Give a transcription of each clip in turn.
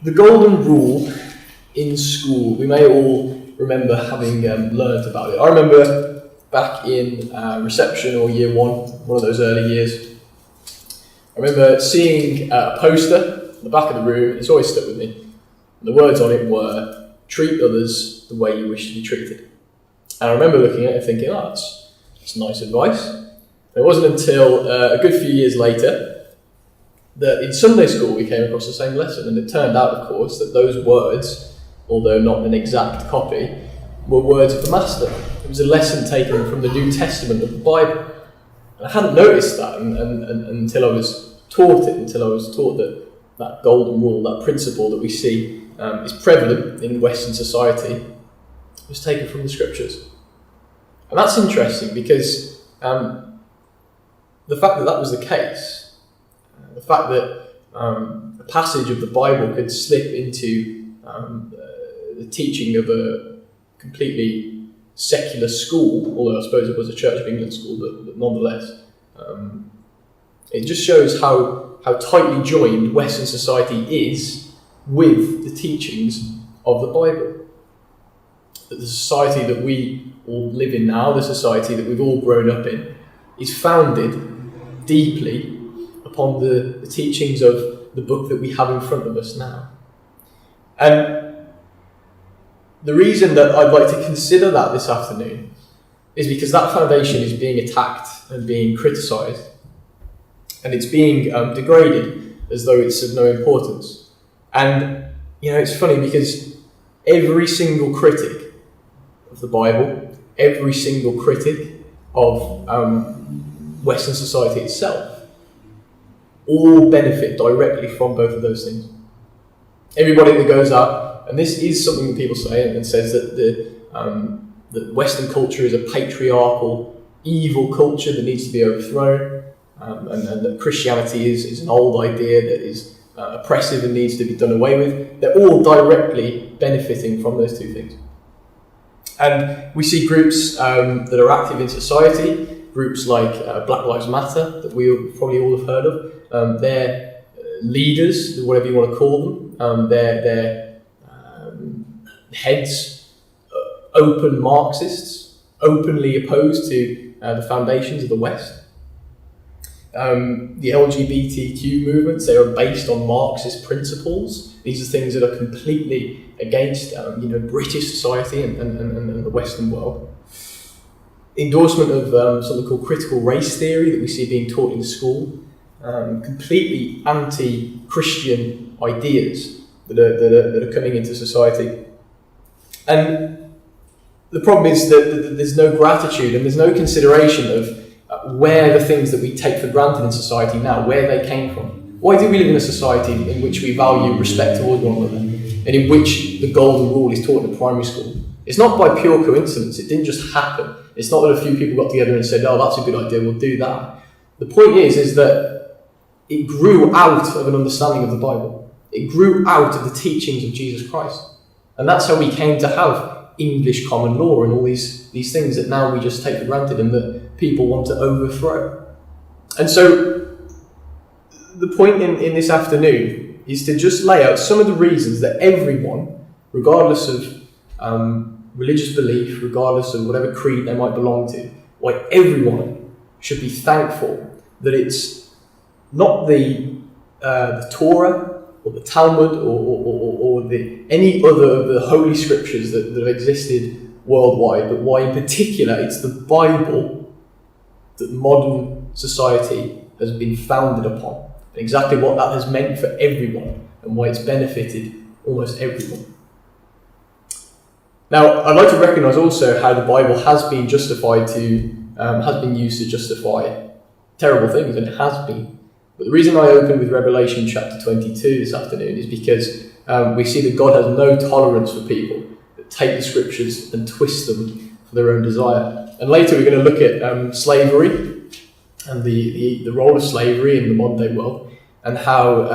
The golden rule in school, we may all remember having learned about it. I remember back in reception or year one of those early years, I remember seeing a poster in the back of the room, and it's always stuck with me. And the words on it were, "Treat others the way you wish to be treated." And I remember looking at it and thinking, oh, that's nice advice. And it wasn't until a good few years later that in Sunday school we came across the same lesson, and it turned out, of course, that those words, although not an exact copy, were words of the Master. It was a lesson taken from the New Testament of the Bible. And I hadn't noticed that until I was taught it, until I was taught that golden rule, that principle that we see is prevalent in Western society, was taken from the Scriptures. And that's interesting because the fact that was the case, the fact that a passage of the Bible could slip into the teaching of a completely secular school, although I suppose it was a Church of England school, but nonetheless, it just shows how tightly joined Western society is with the teachings of the Bible. That the society that we all live in now, the society that we've all grown up in, is founded deeply upon the teachings of the book that we have in front of us now. And the reason that I'd like to consider that this afternoon is because that foundation is being attacked and being criticised, and it's being degraded as though it's of no importance. And, it's funny because every single critic of the Bible, every single critic of Western society itself, all benefit directly from both of those things. Everybody that goes up, and this is something that people say, and says that that Western culture is a patriarchal, evil culture that needs to be overthrown, and that Christianity is an old idea that is oppressive and needs to be done away with. They're all directly benefiting from those two things. And we see groups that are active in society, groups like Black Lives Matter, that we probably all have heard of. They're leaders, whatever you want to call them. They're heads, open Marxists, openly opposed to the foundations of the West. The LGBTQ movements, they are based on Marxist principles. These are things that are completely against British society and the Western world. Endorsement of something called critical race theory that we see being taught in school. Completely anti-Christian ideas that are coming into society. And the problem is that there's no gratitude and there's no consideration of where the things that we take for granted in society now, where they came from. Why do we live in a society in which we value respect towards one another, and in which the golden rule is taught in primary school? It's not by pure coincidence. It didn't just happen. It's not that a few people got together and said, oh, that's a good idea, we'll do that. The point is that it grew out of an understanding of the Bible. It grew out of the teachings of Jesus Christ. And that's how we came to have English common law and all these things that now we just take for granted and that people want to overthrow. And so the point in this afternoon is to just lay out some of the reasons that everyone, regardless of religious belief, regardless of whatever creed they might belong to, why everyone should be thankful that it's not the Torah or the Talmud or any other of the holy scriptures that have existed worldwide, but why in particular it's the Bible that modern society has been founded upon, and exactly what that has meant for everyone and why it's benefited almost everyone. Now, I'd like to recognise also how the Bible has been used to justify terrible things, and it has been. But the reason I open with Revelation chapter 22 this afternoon is because we see that God has no tolerance for people that take the scriptures and twist them for their own desire. And later we're going to look at slavery and the role of slavery in the modern day world, and how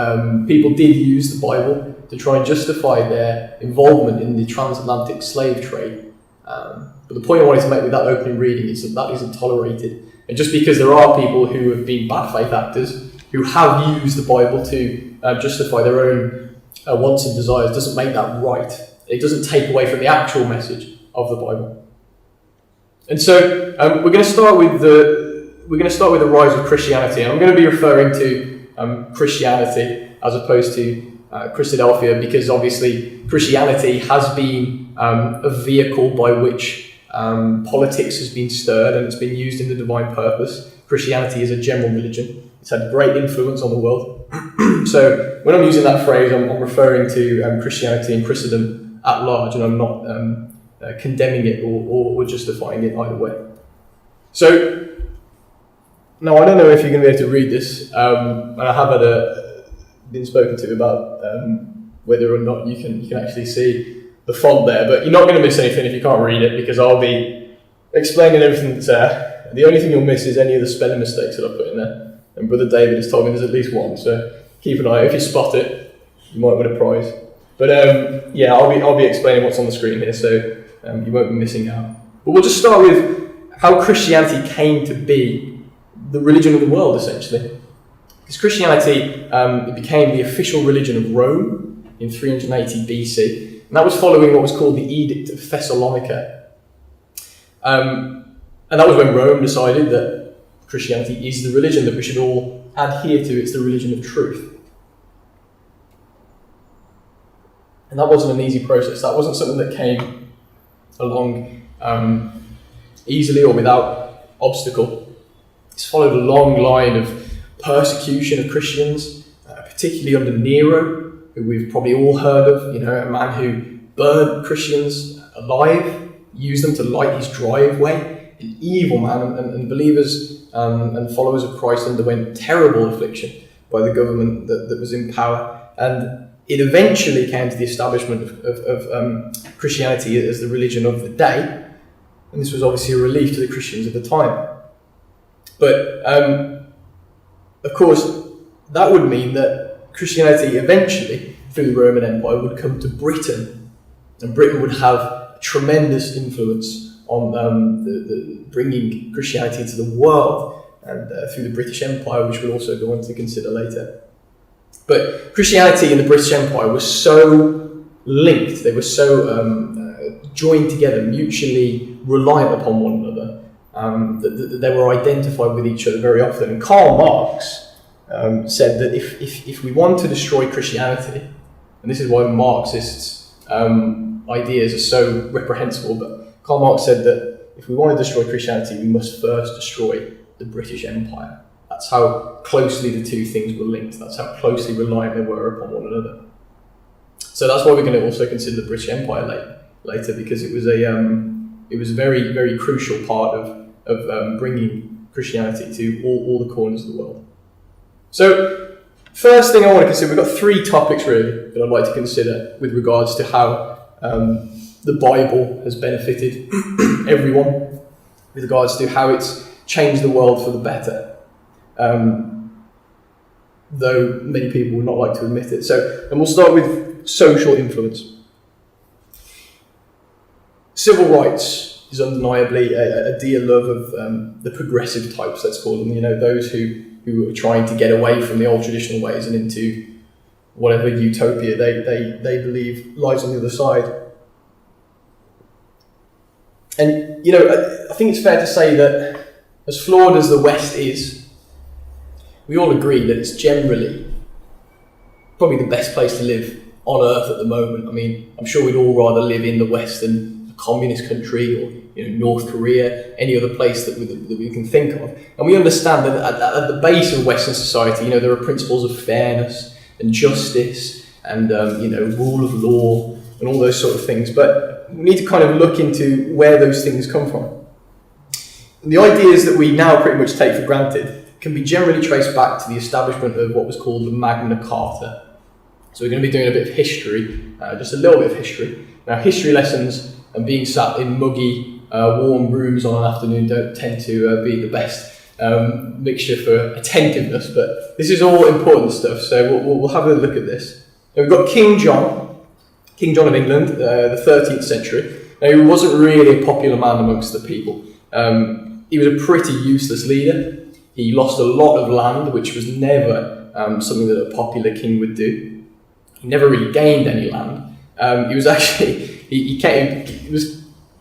people did use the Bible to try and justify their involvement in the transatlantic slave trade. But the point I wanted to make with that opening reading is that isn't tolerated. And just because there are people who have been bad faith actors, who have used the Bible to justify their own wants and desires doesn't make that right. It doesn't take away from the actual message of the Bible. And so we're going to start with the rise of Christianity. And I'm going to be referring to Christianity as opposed to Christadelphia, because obviously Christianity has been a vehicle by which politics has been stirred and it's been used in the divine purpose. Christianity is a general religion. It's had great influence on the world. So when I'm using that phrase, I'm referring to Christianity and Christendom at large, and I'm not condemning it or justifying it either way. So now I don't know if you're going to be able to read this, and I have been spoken to about whether or not you can actually see the font there, but you're not going to miss anything if you can't read it, because I'll be explaining everything that's there. The only thing you'll miss is any of the spelling mistakes that I've put in there, and Brother David has told me there's at least one, so keep an eye. If you spot it, you might win a prize. But yeah, I'll be explaining what's on the screen here, so you won't be missing out. But we'll just start with how Christianity came to be the religion of the world, essentially. Because Christianity it became the official religion of Rome in 380 BC, and that was following what was called the Edict of Thessalonica. And that was when Rome decided that Christianity is the religion that we should all adhere to. It's the religion of truth. And that wasn't an easy process. That wasn't something that came along easily or without obstacle. It's followed a long line of persecution of Christians, particularly under Nero, who we've probably all heard of, a man who burned Christians alive, used them to light his driveway. An evil man, and believers and followers of Christ underwent terrible affliction by the government that was in power. And it eventually came to the establishment of Christianity as the religion of the day. And this was obviously a relief to the Christians at the time. But, of course, that would mean that Christianity eventually, through the Roman Empire, would come to Britain. And Britain would have tremendous influence on the bringing Christianity into the world, and through the British Empire, which we'll also go on to consider later. But Christianity and the British Empire were so linked, they were so joined together, mutually reliant upon one another, that they were identified with each other very often. And Karl Marx said that if we want to destroy Christianity, and this is why Marxists' ideas are so reprehensible, but Karl Marx said that if we want to destroy Christianity, we must first destroy the British Empire. That's how closely the two things were linked. That's how closely reliant they were upon one another. So that's why we're going to also consider the British Empire later, because it was a very, very crucial part of bringing Christianity to all the corners of the world. So first thing I want to consider, we've got three topics really that I'd like to consider with regards to how the Bible has benefited everyone, with regards to how it's changed the world for the better, though many people would not like to admit it. And we'll start with social influence. Civil rights is undeniably a dear love of the progressive types, let's call them, those who are trying to get away from the old traditional ways and into whatever utopia they believe lies on the other side. And, I think it's fair to say that as flawed as the West is, we all agree that it's generally probably the best place to live on Earth at the moment. I mean, I'm sure we'd all rather live in the West than a communist country or North Korea, any other place that we can think of. And we understand that at the base of Western society, there are principles of fairness and justice and, rule of law and all those sort of things. But we need to kind of look into where those things come from. And the ideas that we now pretty much take for granted can be generally traced back to the establishment of what was called the Magna Carta. So we're going to be doing a bit of history, just a little bit of history. Now, history lessons and being sat in muggy, warm rooms on an afternoon don't tend to be the best mixture for attentiveness, but this is all important stuff, so we'll have a look at this. Now, we've got King John of England, the 13th century. Now, he wasn't really a popular man amongst the people. He was a pretty useless leader. He lost a lot of land, which was never something that a popular king would do. He never really gained any land. He was actually, he was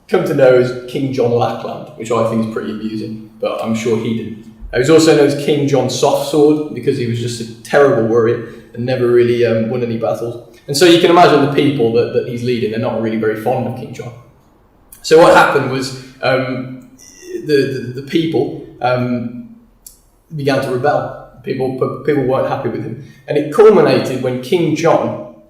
come to know as King John Lackland, which I think is pretty amusing, but I'm sure he didn't. He was also known as King John Softsword because he was just a terrible warrior and never really won any battles. And so you can imagine the people that he's leading, they're not really very fond of King John. So what happened was the people began to rebel. People weren't happy with him. And it culminated when King John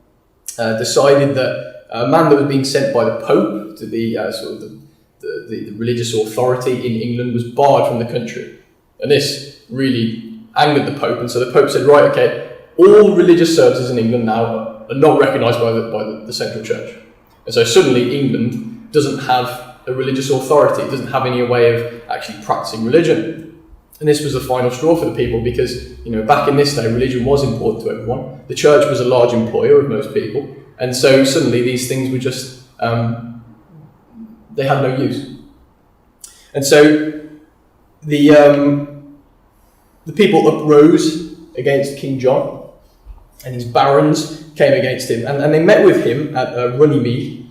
decided that a man that was being sent by the Pope to be sort of the religious authority in England was barred from the country. And this really angered the Pope. And so the Pope said, right, okay, all religious services in England now are not recognised by the central church. And so suddenly England doesn't have a religious authority. It doesn't have any way of actually practicing religion. And this was the final straw for the people because, back in this day, religion was important to everyone. The church was a large employer of most people. And so suddenly these things were just, they had no use. And so the people uprose against King John, and his barons came against him. And they met with him at Runnymede,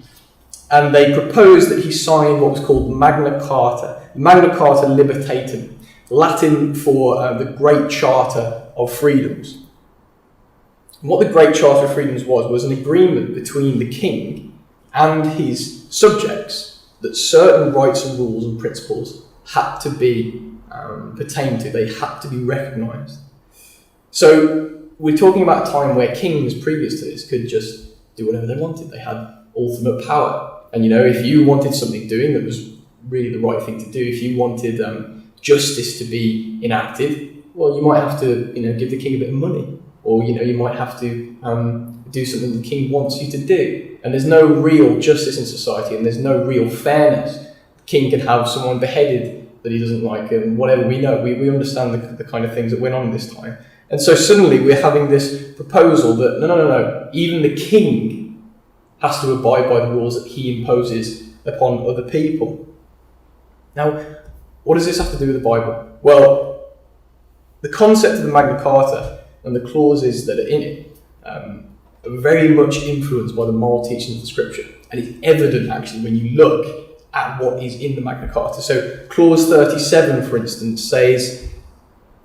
and they proposed that he sign what was called Magna Carta Libertatum, Latin for the Great Charter of Freedoms. And what the Great Charter of Freedoms was an agreement between the king and his subjects that certain rights and rules and principles had to be pertained to, they had to be recognised. So we're talking about a time where kings previous to this could just do whatever they wanted. They had ultimate power. And if you wanted something doing that was really the right thing to do, if you wanted justice to be enacted, well, you might have to, give the king a bit of money, or you might have to do something the king wants you to do. And there's no real justice in society, and there's no real fairness. The king can have someone beheaded that he doesn't like, and whatever. We know, we understand the kind of things that went on this time. And so suddenly we're having this proposal that no, even the king has to abide by the rules that he imposes upon other people. Now, what does this have to do with the Bible? Well, the concept of the Magna Carta and the clauses that are in it are very much influenced by the moral teachings of the Scripture. And it's evident, actually, when you look at what is in the Magna Carta. So, Clause 37, for instance, says,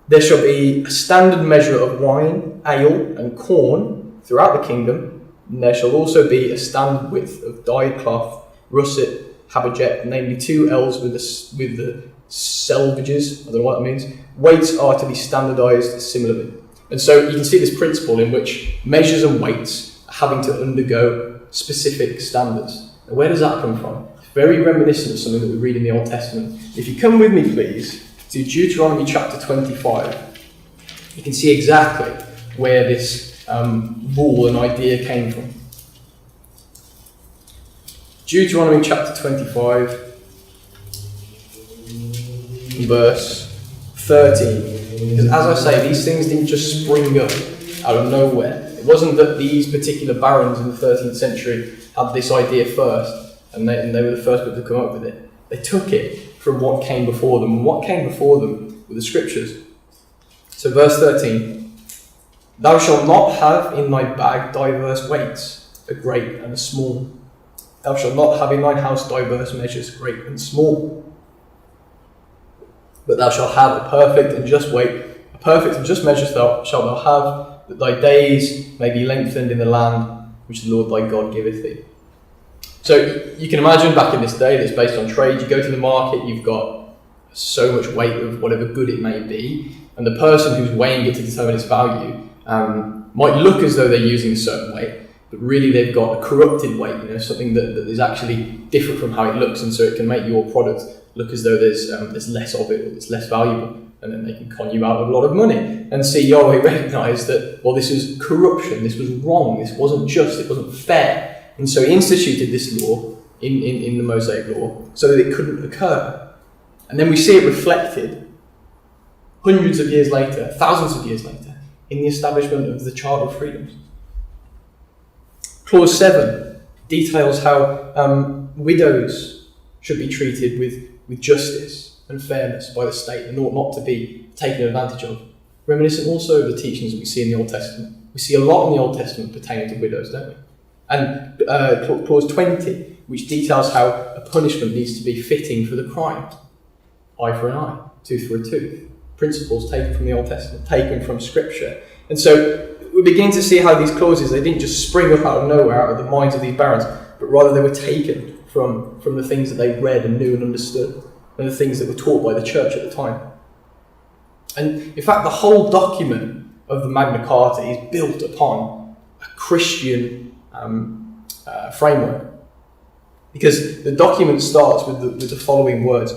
there shall be a standard measure of wine, ale, and corn throughout the kingdom, and there shall also be a standard width of dyed cloth, russet, haberjet, namely 2 ells with the selvages, I don't know what that means. Weights are to be standardised similarly. And so you can see this principle in which measures and weights are having to undergo specific standards. Now, where does that come from? It's very reminiscent of something that we read in the Old Testament. If you come with me, please, to Deuteronomy chapter 25, you can see exactly where this rule and idea came from. Deuteronomy chapter 25, verse 13. Because as I say, these things didn't just spring up out of nowhere. It wasn't that these particular barons in the 13th century had this idea first, and they were the first people to come up with it. They took it from what came before them, and what came before them were the Scriptures. So verse 13, thou shalt not have in thy bag diverse weights, a great and a small. Thou shalt not have in thine house diverse measures, great and small. But thou shalt have a perfect and just weight, a perfect and just measure shalt thou have, that thy days may be lengthened in the land which the Lord thy God giveth thee. So you can imagine back in this day that's based on trade. You go to the market, you've got so much weight of whatever good it may be, and the person who's weighing it to determine its value might look as though they're using a certain weight, but really they've got a corrupted weight, something that is actually different from how it looks, and so it can make your product look as though there's less of it, or it's less valuable, and then they can con you out of a lot of money. And see, Yahweh recognised that, well, this was corruption, this was wrong, this wasn't just, it wasn't fair. And so he instituted this law in the Mosaic law so that it couldn't occur. And then we see it reflected hundreds of years later, thousands of years later, in the establishment of the Charter of Freedoms. Clause 7 details how widows should be treated with justice and fairness by the state and ought not to be taken advantage of. Reminiscent also of the teachings that we see in the Old Testament. We see a lot in the Old Testament pertaining to widows, don't we? And clause 20, which details how a punishment needs to be fitting for the crime. Eye for an eye, tooth for a tooth. Principles taken from the Old Testament, taken from Scripture. And so we're beginning to see how these clauses, they didn't just spring up out of nowhere, out of the minds of these barons, but rather they were taken from the things that they read and knew and understood, and the things that were taught by the church at the time. And in fact, the whole document of the Magna Carta is built upon a Christian framework. Because the document starts with the following words: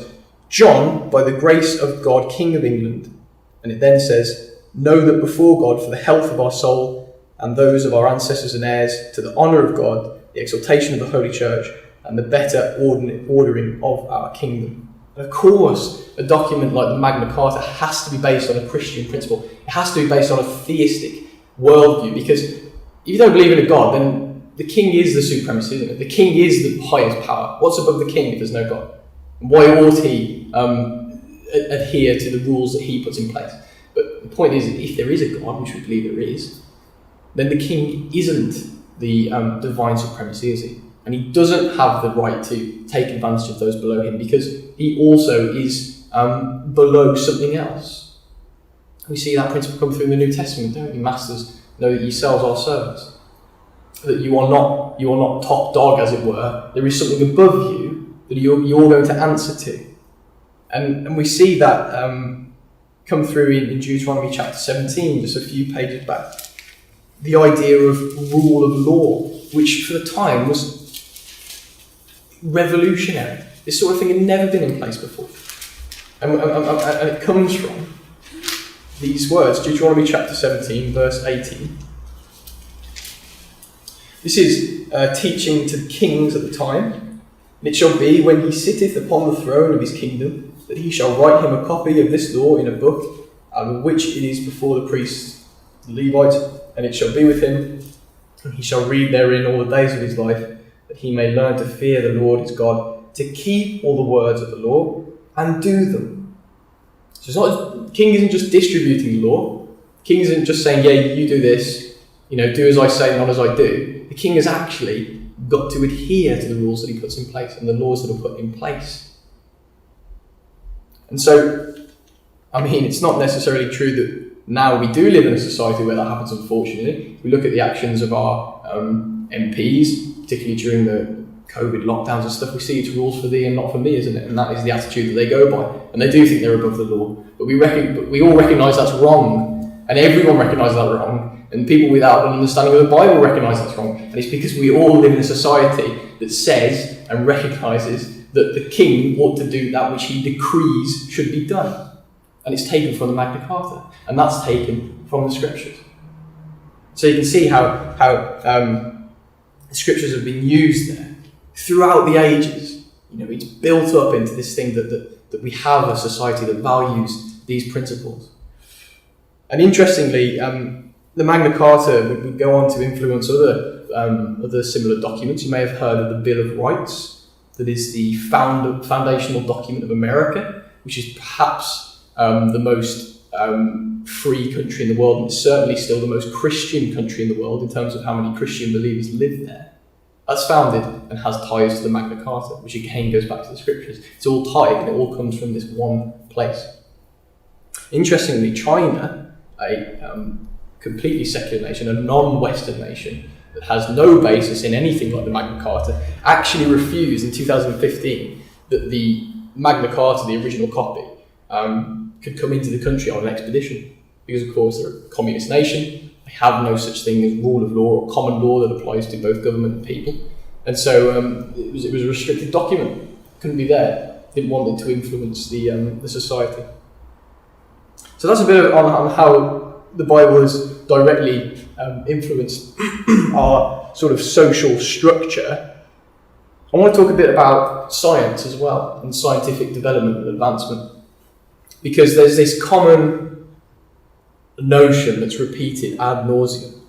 John, by the grace of God, King of England. And it then says, know that before God, for the health of our soul and those of our ancestors and heirs, to the honour of God, the exaltation of the Holy Church, and the better ordering of our kingdom. And of course, a document like the Magna Carta has to be based on a Christian principle. It has to be based on a theistic worldview, because if you don't believe in a God, then the king is the supremacy, isn't it? The king is the highest power. What's above the king if there's no God? Why ought he adhere to the rules that he puts in place? But the point is, if there is a God, which we believe there is, then the king isn't the divine supremacy, is he? And he doesn't have the right to take advantage of those below him, because he also is below something else. We see that principle come through in the New Testament, don't we? Masters, know that yourselves are servants. That you are not top dog, as it were. There is something above you that you're going to answer to. And we see that come through in Deuteronomy chapter 17, just a few pages back. The idea of rule of law, which for the time was revolutionary. This sort of thing had never been in place before. And it comes from these words, Deuteronomy chapter 17, verse 18. This is teaching to the kings at the time. And it shall be, when he sitteth upon the throne of his kingdom, that he shall write him a copy of this law in a book, out of which it is before the priests, the Levites, and it shall be with him, and he shall read therein all the days of his life, that he may learn to fear the Lord his God, to keep all the words of the law, and do them. So it's not, the king isn't just distributing the law. The king isn't just saying, yeah, you do this, do as I say, not as I do. The king has actually got to adhere to the rules that he puts in place and the laws that are put in place. And so, it's not necessarily true that now we do live in a society where that happens, unfortunately. We look at the actions of our MPs, particularly during the COVID lockdowns and stuff, we see it's rules for thee and not for me, isn't it? And that is the attitude that they go by. And they do think they're above the law. But we all recognise that's wrong. And everyone recognises that wrong. And people without an understanding of the Bible recognise that's wrong. And it's because we all live in a society that says and recognises that the king ought to do that which he decrees should be done. And it's taken from the Magna Carta. And that's taken from the Scriptures. So you can see how the Scriptures have been used there throughout the ages. It's built up into this thing that we have a society that values these principles. And interestingly, the Magna Carta would go on to influence other similar documents. You may have heard of the Bill of Rights. That is the foundational document of America, which is perhaps the most free country in the world, and it's certainly still the most Christian country in the world in terms of how many Christian believers live there. That's founded and has ties to the Magna Carta, which again goes back to the Scriptures. It's all tied and it all comes from this one place. Interestingly, China, a completely secular nation, a non-Western nation that has no basis in anything like the Magna Carta, actually refused in 2015 that the Magna Carta, the original copy, could come into the country on an expedition. Because, of course, they're a communist nation. They have no such thing as rule of law or common law that applies to both government and people. And so it was a restricted document. Couldn't be there. Didn't want it to influence the society. So that's a bit on how the Bible has directly influenced our sort of social structure. I want to talk a bit about science as well, and scientific development and advancement. Because there's this common notion that's repeated ad nauseum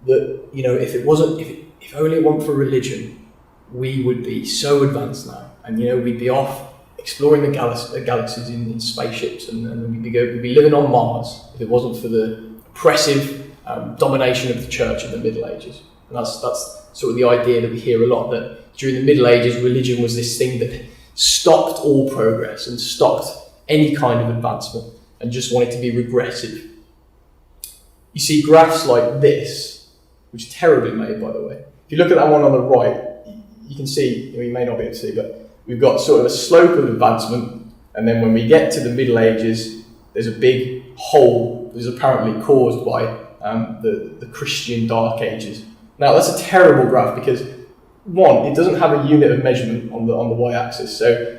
that, if only it weren't for religion, we would be so advanced now, and we'd be off exploring the galaxies in spaceships, and we'd be living on Mars if it wasn't for the oppressive domination of the church in the Middle Ages. And that's sort of the idea that we hear a lot, that during the Middle Ages, religion was this thing that stopped all progress and stopped any kind of advancement and just wanted to be regressive. You see graphs like this, which are terribly made, by the way. If you look at that one on the right, you can see, you may not be able to see, but we've got sort of a slope of advancement, and then when we get to the Middle Ages, there's a big hole that is apparently caused by the Christian Dark Ages. Now, that's a terrible graph because, one, it doesn't have a unit of measurement on the y-axis, so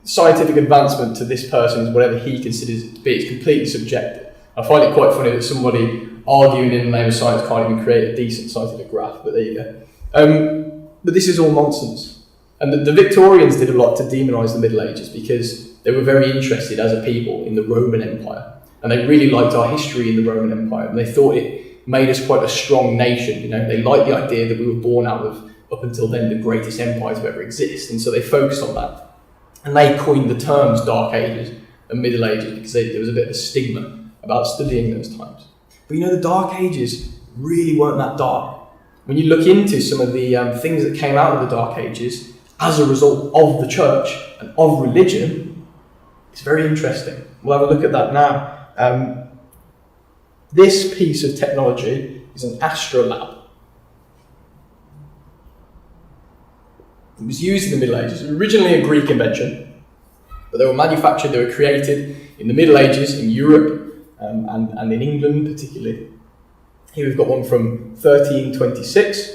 scientific advancement to this person is whatever he considers it to be. It's completely subjective. I find it quite funny that somebody arguing in the name of science can't even create a decent scientific graph, but there you go. But this is all nonsense. And the Victorians did a lot to demonise the Middle Ages because they were very interested as a people in the Roman Empire. And they really liked our history in the Roman Empire. And they thought it made us quite a strong nation. You know, they liked the idea that we were born out of, up until then, the greatest empire to ever exist. And so they focused on that. And they coined the terms Dark Ages and Middle Ages because there was a bit of a stigma about studying those times. But you know, the Dark Ages really weren't that dark. When you look into some of the things that came out of the Dark Ages as a result of the church and of religion, it's very interesting. We'll have a look at that now. This piece of technology is an astrolabe. It was used in the Middle Ages. It was originally a Greek invention, but they were manufactured, they were created in the Middle Ages in Europe and in England particularly. Here we've got one from 1326. You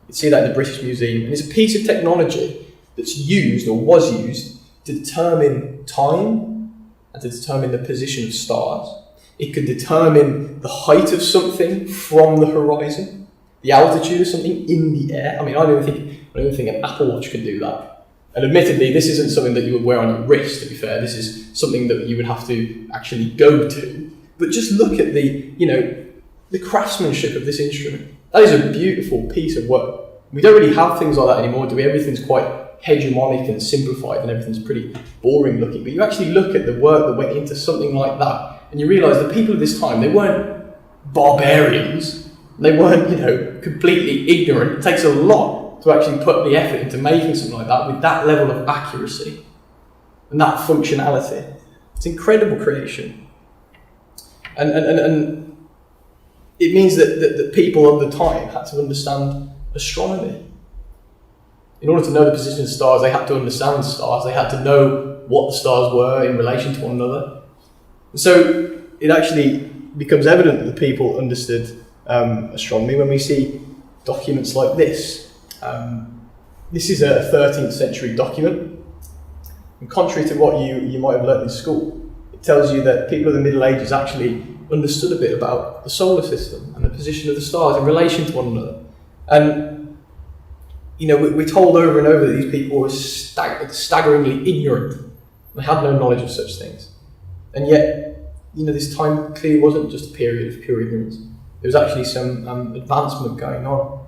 can see that in the British Museum. And it's a piece of technology that's used, or was used, to determine time and to determine the position of stars. It could determine the height of something from the horizon, the altitude of something in the air. I mean, I don't even think an Apple Watch could do that. And admittedly, this isn't something that you would wear on your wrist, to be fair. This is something that you would have to actually go to. But just look at the craftsmanship of this instrument. That is a beautiful piece of work. We don't really have things like that anymore, do we? Everything's quite hegemonic and simplified and everything's pretty boring looking. But you actually look at the work that went into something like that and you realise the people of this time, they weren't barbarians. They weren't, completely ignorant. It takes a lot to actually put the effort into making something like that with that level of accuracy and that functionality. It's incredible creation. And it means that people of the time had to understand astronomy. In order to know the position of stars, they had to understand stars. They had to know what the stars were in relation to one another. So it actually becomes evident that the people understood astronomy when we see documents like this. This is a 13th century document. And contrary to what you might have learnt in school, it tells you that people of the Middle Ages actually understood a bit about the solar system and the position of the stars in relation to one another. And, we're told over and over that these people were staggeringly ignorant. They had no knowledge of such things. And yet, this time clearly wasn't just a period of pure ignorance. There was actually some advancement going on.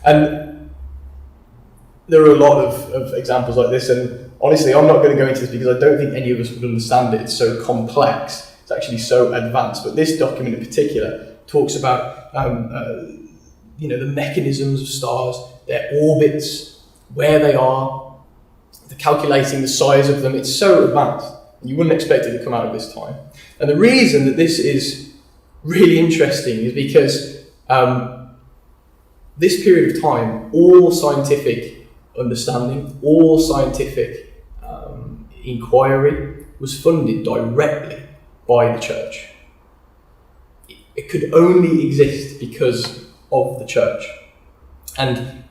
And there are a lot of examples like this, and honestly, I'm not going to go into this because I don't think any of us would understand it. It's so complex. It's actually so advanced. But this document in particular talks about the mechanisms of stars, their orbits, where they are, calculating the size of them. It's so advanced. You wouldn't expect it to come out of this time. And the reason that this is really interesting is because this period of time, all scientific understanding, all scientific inquiry was funded directly by the church. It could only exist because of the church. And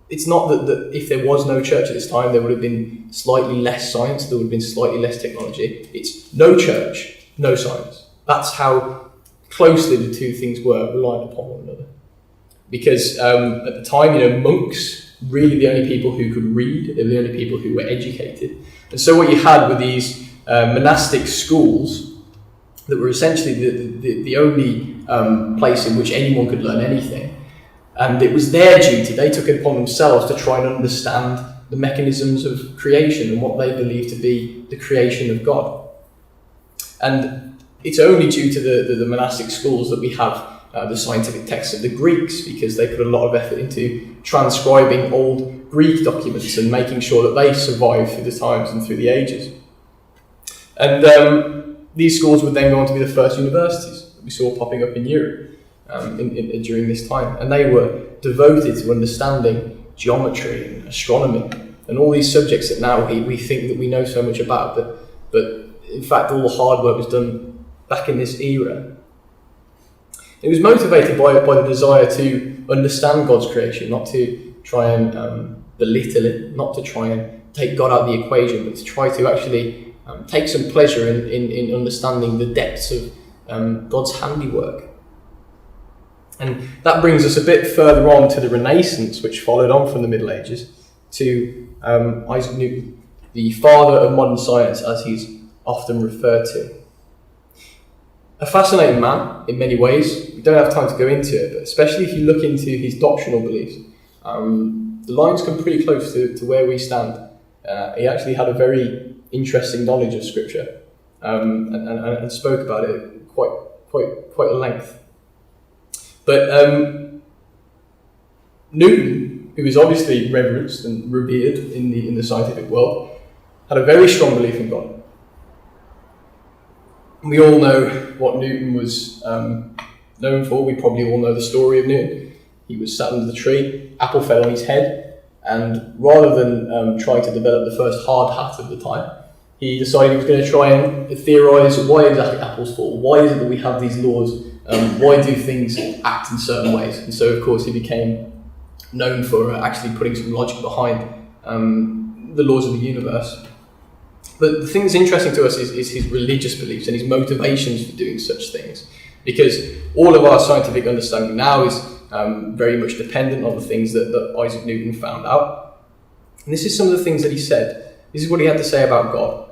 it's not that if there was no church at this time, there would have been slightly less science, there would have been slightly less technology. It's no church, no science. That's how closely the two things were reliant upon one another. Because at the time, monks, really the only people who could read, they were the only people who were educated. And so what you had were these monastic schools that were essentially the only place in which anyone could learn anything. And it was their duty, they took it upon themselves to try and understand the mechanisms of creation and what they believed to be the creation of God. And it's only due to the monastic schools that we have the scientific texts of the Greeks, because they put a lot of effort into transcribing old Greek documents and making sure that they survive through the times and through the ages. And these schools would then go on to be the first universities that we saw popping up in Europe during this time. And they were devoted to understanding geometry and astronomy and all these subjects that now we think that we know so much about, but in fact all the hard work was done back in this era. It was motivated by the desire to understand God's creation, not to try and belittle it, not to try and take God out of the equation, but to try to actually take some pleasure in understanding the depths of God's handiwork. And that brings us a bit further on to the Renaissance, which followed on from the Middle Ages, to Isaac Newton, the father of modern science, as he's often referred to. A fascinating man in many ways. We don't have time to go into it, but especially if you look into his doctrinal beliefs, the lines come pretty close to where we stand. He actually had a very interesting knowledge of Scripture and spoke about it quite at length. But Newton, who is obviously reverenced and revered in the scientific world, had a very strong belief in God. We all know what Newton was known for. We probably all know the story of Newton. He was sat under the tree, apple fell on his head, and rather than try to develop the first hard hat of the time, he decided he was going to try and theorise why exactly apples fall. Why is it that we have these laws? Why do things act in certain ways? And so, of course, he became known for actually putting some logic behind the laws of the universe. But the thing that's interesting to us is his religious beliefs and his motivations for doing such things. Because all of our scientific understanding now is very much dependent on the things that Isaac Newton found out. And this is some of the things that he said. This is what he had to say about God.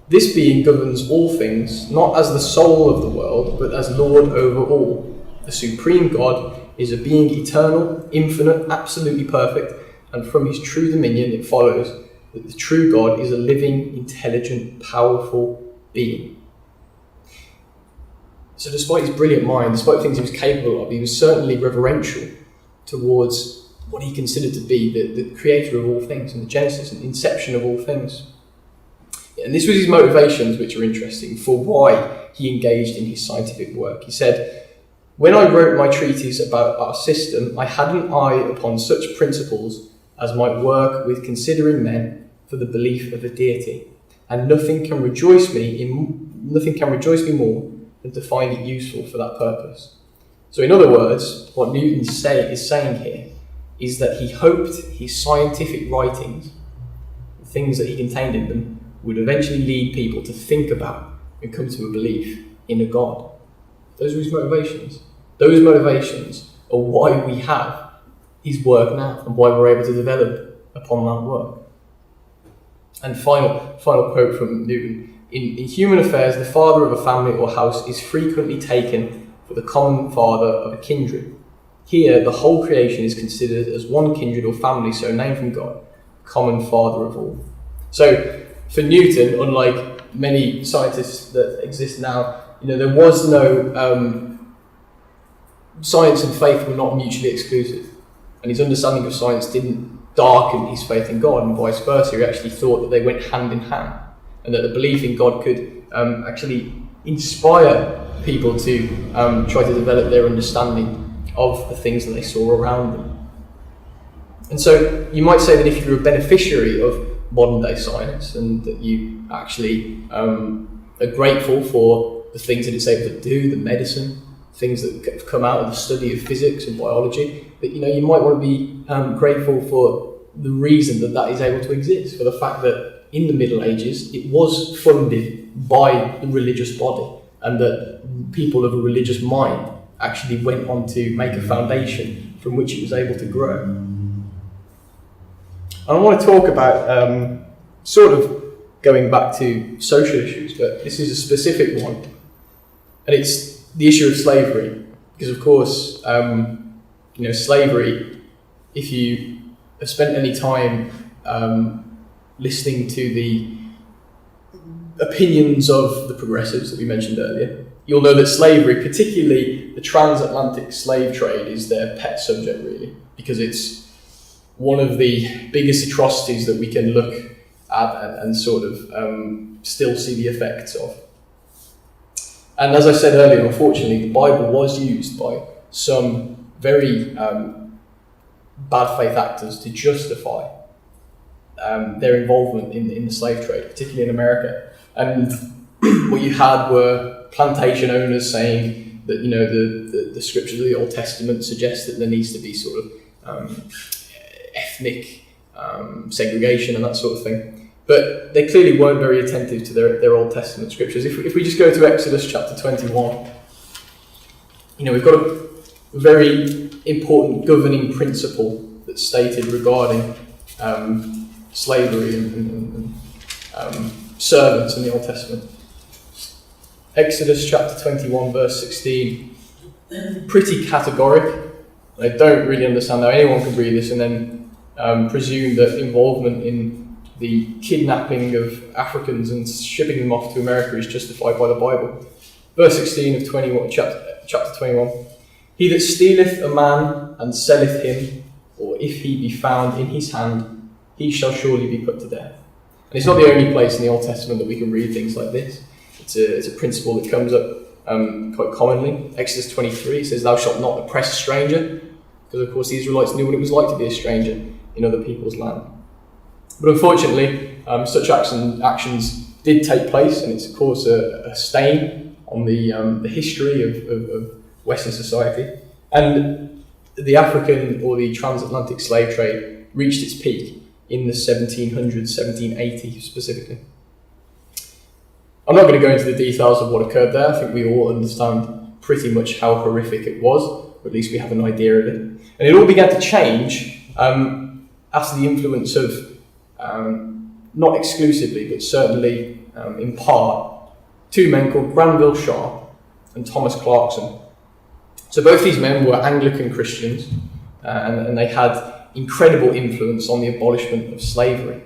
This being governs all things, not as the soul of the world, but as Lord over all. The supreme God is a being eternal, infinite, absolutely perfect, and from his true dominion it follows that the true God is a living, intelligent, powerful being. So despite his brilliant mind, despite the things he was capable of, he was certainly reverential towards what he considered to be the creator of all things, and the genesis and inception of all things. And this was his motivations, which are interesting, for why he engaged in his scientific work. He said, "When I wrote my treatise about our system, I had an eye upon such principles as might work with considering men for the belief of a deity, and nothing can rejoice me more than to find it useful for that purpose." So in other words, what Newton is saying here is that he hoped his scientific writings, the things that he contained in them, would eventually lead people to think about and come to a belief in a God. Those were his motivations. Those motivations are why we have his work now and why we're able to develop upon that work. And final quote from Newton. In human affairs, the father of a family or house is frequently taken for the common father of a kindred. Here, the whole creation is considered as one kindred or family, so named from God, common father of all. So, for Newton, unlike many scientists that exist now, there was no science and faith were not mutually exclusive, and his understanding of science didn't darken his faith in God, and vice versa. He actually thought that they went hand in hand, and that the belief in God could actually inspire people to try to develop their understanding of the things that they saw around them. And so you might say that if you're a beneficiary of modern day science and that you actually are grateful for the things that it's able to do, the medicine, things that have come out of the study of physics and biology, that you might want to be grateful for the reason that is able to exist, for the fact that in the Middle Ages it was funded by the religious body, and that people of a religious mind actually went on to make a foundation from which it was able to grow. And I want to talk about sort of going back to social issues, but this is a specific one, and it's the issue of slavery. Because of course, slavery, if you have spent any time listening to opinions of the progressives that we mentioned earlier, you'll know that slavery, particularly the transatlantic slave trade, is their pet subject, really, because it's one of the biggest atrocities that we can look at and sort of still see the effects of. And as I said earlier, unfortunately, the Bible was used by some very bad faith actors to justify their involvement in the slave trade, particularly in America. And what you had were plantation owners saying that, the scriptures of the Old Testament suggest that there needs to be sort of ethnic segregation and that sort of thing. But they clearly weren't very attentive to their Old Testament scriptures. If we just go to Exodus chapter 21, we've got a very important governing principle that's stated regarding slavery and servants in the Old Testament. Exodus chapter 21 verse 16, pretty categoric. I don't really understand how anyone can read this and then presume that involvement in the kidnapping of Africans and shipping them off to America is justified by the Bible. Verse 16 of 21, chapter 21. He that stealeth a man and selleth him, or if he be found in his hand, he shall surely be put to death. And it's not the only place in the Old Testament that we can read things like this. It's a principle that comes up quite commonly. Exodus 23 says, "Thou shalt not oppress a stranger," because of course the Israelites knew what it was like to be a stranger in other people's land. But unfortunately, such actions did take place, and it's of course a stain on the history of Western society. And the African or the transatlantic slave trade reached its peak in the 1700s, 1780 specifically. I'm not going to go into the details of what occurred there. I think we all understand pretty much how horrific it was, or at least we have an idea of it. And it all began to change after the influence of, not exclusively, but certainly in part, two men called Granville Sharp and Thomas Clarkson. So both these men were Anglican Christians, and they had incredible influence on the abolishment of slavery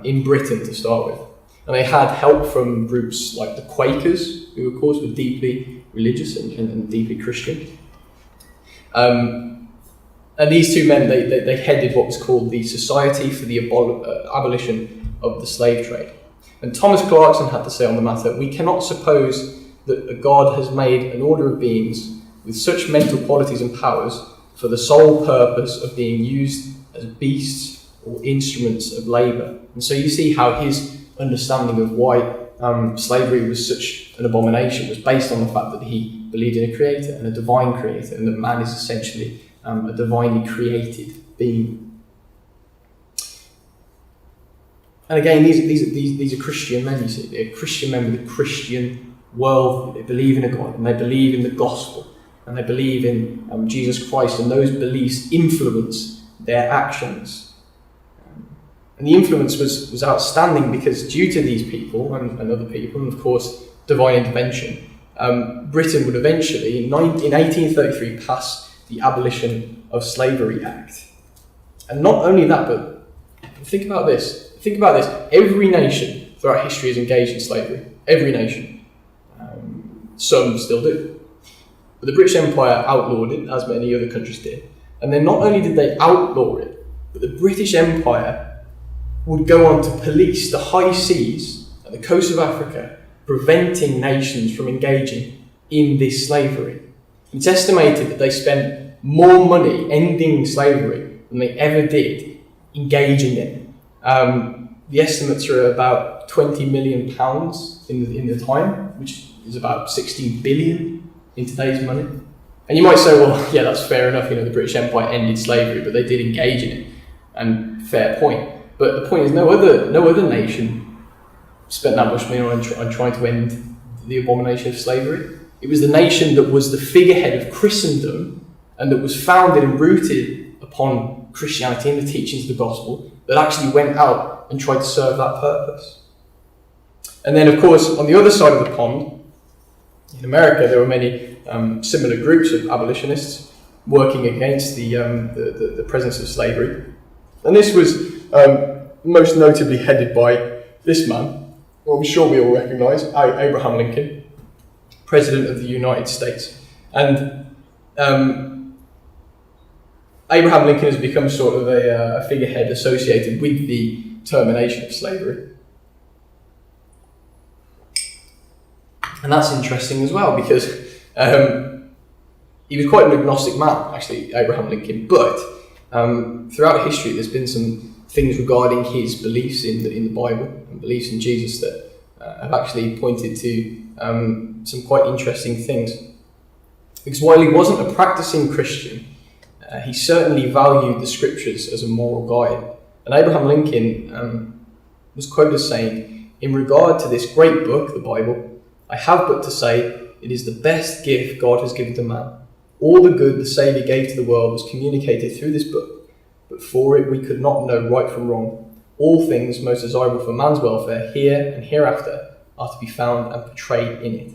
in Britain to start with. And they had help from groups like the Quakers, who of course were deeply religious and deeply Christian. And these two men, they headed what was called the Society for the Abolition of the Slave Trade. And Thomas Clarkson had to say on the matter, "We cannot suppose that a God has made an order of beings with such mental qualities and powers for the sole purpose of being used as beasts or instruments of labour." And so you see how his understanding of why slavery was such an abomination was based on the fact that he believed in a creator and a divine creator, and that man is essentially a divinely created being. And again, these are Christian men, you see. They're Christian men with a Christian world. They believe in a God, and they believe in the gospel, and they believe in Jesus Christ, and those beliefs influence their actions. And the influence was outstanding because due to these people and other people, and of course divine intervention, Britain would eventually, in 1833, pass the Abolition of Slavery Act. And not only that, but think about this. Every nation throughout history is engaged in slavery. Every nation. Some still do. But the British Empire outlawed it, as many other countries did. And then not only did they outlaw it, but the British Empire would go on to police the high seas at the coast of Africa, preventing nations from engaging in this slavery. It's estimated that they spent more money ending slavery than they ever did engaging in it. The estimates are about £20 million in the time, which is about 16 billion in today's money. And you might say, well, yeah, that's fair enough. The British Empire ended slavery, but they did engage in it, and fair point. But the point is, no other nation spent that much money on trying to end the abomination of slavery. It was the nation that was the figurehead of Christendom and that was founded and rooted upon Christianity and the teachings of the gospel that actually went out and tried to serve that purpose. And then, of course, on the other side of the pond, in America, there were many similar groups of abolitionists working against the presence of slavery. And this was most notably headed by this man, well, I'm sure we all recognise Abraham Lincoln, President of the United States. And Abraham Lincoln has become sort of a figurehead associated with the termination of slavery. And that's interesting as well, because he was quite an agnostic man, actually, Abraham Lincoln, but throughout history there's been some things regarding his beliefs in the Bible and beliefs in Jesus that have actually pointed to some quite interesting things. Because while he wasn't a practicing Christian, he certainly valued the scriptures as a moral guide. And Abraham Lincoln was quoted as saying, "In regard to this great book, the Bible, I have but to say it is the best gift God has given to man. All the good the Saviour gave to the world was communicated through this book, but for it we could not know right from wrong. All things most desirable for man's welfare here and hereafter are to be found and portrayed in it."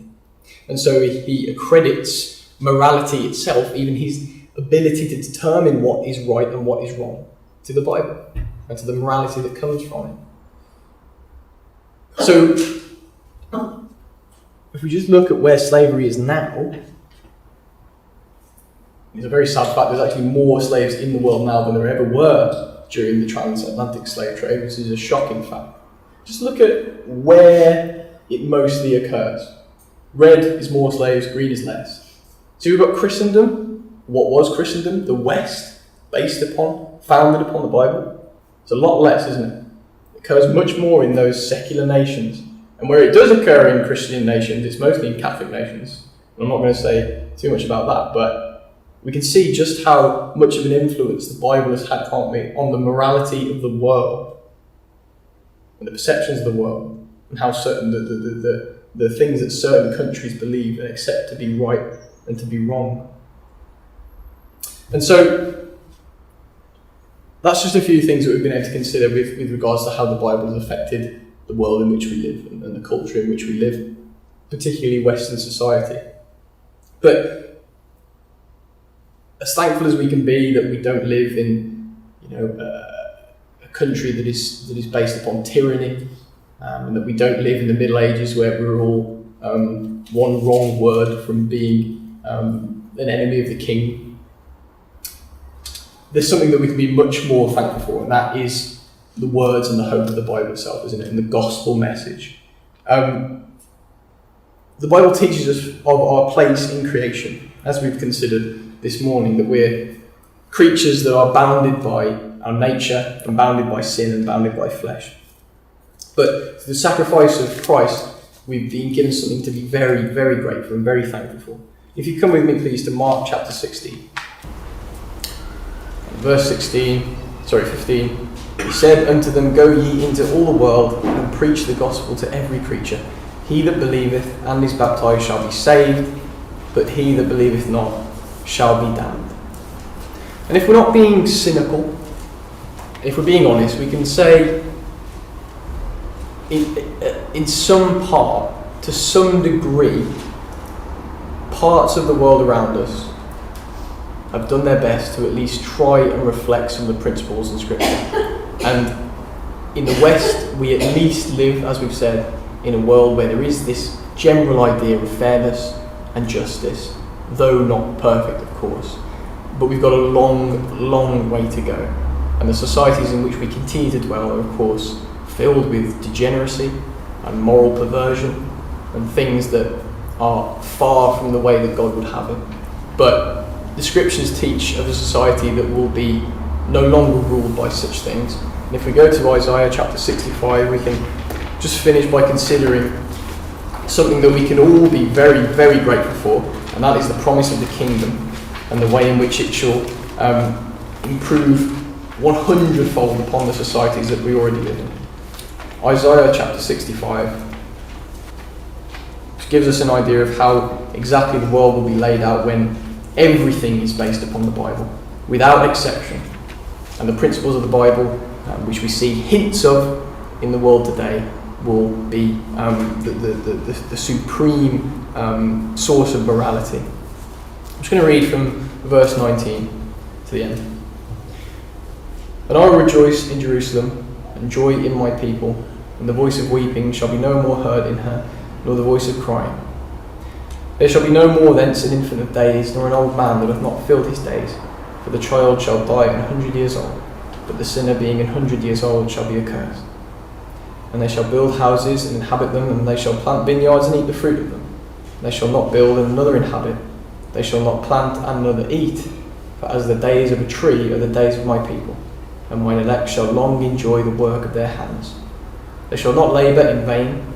And so he accredits morality itself, even his ability to determine what is right and what is wrong, to the Bible and to the morality that comes from it. So, if we just look at where slavery is now, it's a very sad fact. There's actually more slaves in the world now than there ever were during the transatlantic slave trade, which is a shocking fact. Just look at where it mostly occurs. Red is more slaves, green is less. So we've got Christendom. What was Christendom? The West, founded upon the Bible. It's a lot less, isn't it? It occurs much more in those secular nations. And where it does occur in Christian nations, it's mostly in Catholic nations. I'm not going to say too much about that, but we can see just how much of an influence the Bible has had, can't we, on the morality of the world and the perceptions of the world, and how certain the things that certain countries believe and accept to be right and to be wrong. And so that's just a few things that we've been able to consider with regards to how the Bible has affected the world in which we live and the culture in which we live, particularly Western society. But as thankful as we can be that we don't live in, a country that is based upon tyranny, and that we don't live in the Middle Ages where we're all one wrong word from being an enemy of the king, there's something that we can be much more thankful for, and that is the words and the hope of the Bible itself, isn't it? And the gospel message. The Bible teaches us of our place in creation, as we've considered this morning, that we're creatures that are bounded by our nature and bounded by sin and bounded by flesh. But through the sacrifice of Christ, we've been given something to be very, very grateful and very thankful for. If you come with me, please, to Mark chapter 16. Verse 15. He said unto them, "Go ye into all the world, and preach the gospel to every creature. He that believeth and is baptized shall be saved, but he that believeth not shall be damned." And if we're not being cynical, if we're being honest, we can say in some part, to some degree, parts of the world around us have done their best to at least try and reflect some of the principles in Scripture. And in the West, we at least live, as we've said, in a world where there is this general idea of fairness and justice, though not perfect, of course. But we've got a long, long way to go. And the societies in which we continue to dwell are, of course, filled with degeneracy and moral perversion and things that are far from the way that God would have it. But the Scriptures teach of a society that will be no longer ruled by such things. And if we go to Isaiah chapter 65, we can just finish by considering something that we can all be very, very grateful for, and that is the promise of the kingdom and the way in which it shall improve 100-fold upon the societies that we already live in. Isaiah chapter 65, which gives us an idea of how exactly the world will be laid out when everything is based upon the Bible, without exception. And the principles of the Bible, which we see hints of in the world today, will be the supreme source of morality. I'm just going to read from verse 19 to the end. "And I will rejoice in Jerusalem, and joy in my people. and the voice of weeping shall be no more heard in her, nor the voice of crying. There shall be no more thence an infant of days, nor an old man that hath not filled his days. For the child shall die 100 years old, but the sinner being 100 years old shall be accursed. And they shall build houses and inhabit them, and they shall plant vineyards and eat the fruit of them. They shall not build and another inhabit. They shall not plant and another eat. For as the days of a tree are the days of my people, and mine elect shall long enjoy the work of their hands. They shall not labour in vain,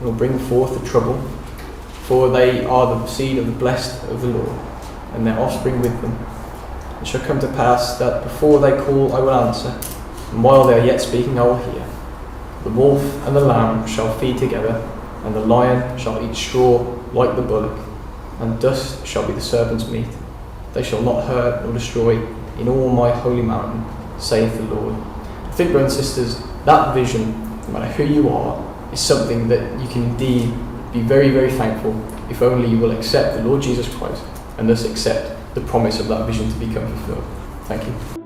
nor bring forth the trouble, for they are the seed of the blessed of the Lord, and their offspring with them. It shall come to pass that before they call I will answer, and while they are yet speaking I will hear. The wolf and the lamb shall feed together, and the lion shall eat straw like the bullock, and dust shall be the serpent's meat. They shall not hurt nor destroy in all my holy mountain, saith the Lord. I think, brothers and sisters, that vision, no matter who you are, is something that you can indeed be very, very thankful if only you will accept the Lord Jesus Christ and thus accept the promise of that vision to become fulfilled. Thank you.